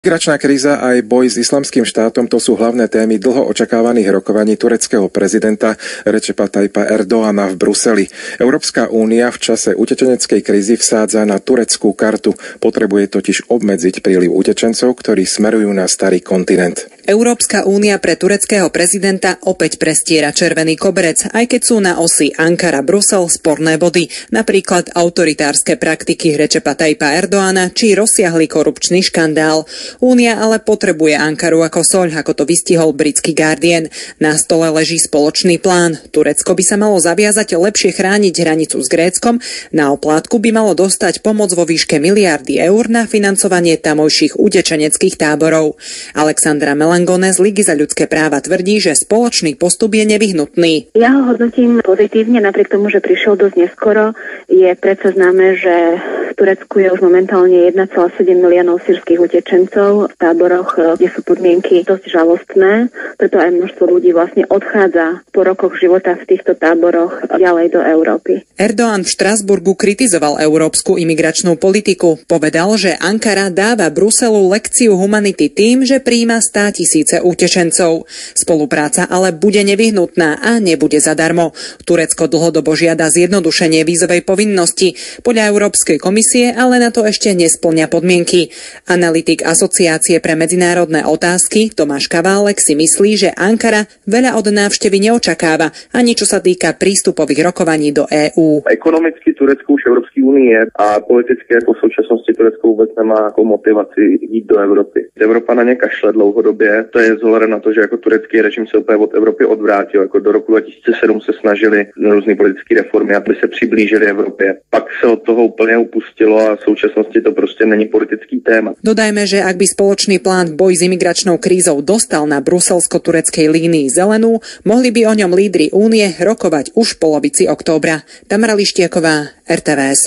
Migračná kríza a aj boj s Islamským štátom to sú hlavné témy dlho očakávaných rokovaní tureckého prezidenta Recepa Tayyipa Erdoğana v Bruseli. Európska únia v čase utečeneckej krízy vsádza na tureckú kartu. Potrebuje totiž obmedziť príliv utečencov, ktorí smerujú na starý kontinent. Európska únia pre tureckého prezidenta opäť prestiera červený koberec, aj keď sú na osi Ankara-Brusel sporné body, napríklad autoritárske praktiky Recepa Tayyipa Erdoğana či rozsiahly korupčný škandál. Únia ale potrebuje Ankaru ako soľ, ako to vystihol britský Guardian. Na stole leží spoločný plán. Turecko by sa malo zaviazať lepšie chrániť hranicu s Gréckom, na oplátku by malo dostať pomoc vo výške miliardy eur na financovanie tamojších utečeneckých táborov. Alexandra Melangone z Ligy za ľudské práva tvrdí, že spoločný postup je nevyhnutný. Ja ho hodnotím pozitívne, napriek tomu, že prišiel dosť neskoro. Je predsa známe, že v Turecku je už momentálne 1,7 miliónov sýrskych utečencov v táboroch, kde sú podmienky dosť žalostné, preto aj množstvo ľudí vlastne odchádza po rokoch života v týchto táboroch ďalej do Európy. Erdoğan v Štrasburgu kritizoval európsku imigračnú politiku. Povedal, že Ankara dáva Bruselu lekciu humanity tým, že prijíma 100 000 utečencov. Spolupráca ale bude nevyhnutná a nebude zadarmo. Turecko dlhodobo žiada zjednodušenie vízovej povinnosti. Podľa Európskej komisie ale na to ešte nespĺňa podmienky. Analytik Asociácie pre medzinárodné otázky Tomáš Kaválek si myslí, že Ankara veľa od návštevy neočakáva, ani čo sa týka prístupových rokovaní do EÚ. Ekonomicky Turecko už Európskej únie a politicky jako v současnosti Turecko vůbec nemá jako motivaci jít do Evropy. Evropa na ně kašle dlouhodobě, to je vzhledem na to, že jako turecký režim se úplně od Evropy odvrátil. Jako do roku 2007 se snažili různé politické reformy, aby se přiblížili Evropě. Pak se od toho úplně upustilo a v současnosti to prostě není politický téma. Dodajme, že ak by spoločný plán v boji s imigračnou krízou dostal na bruselsko-tureckej línii zelenú, mohli by o ňom lídri únie rokovať už v polovici októbra. Tamara Lištiaková, RTVS.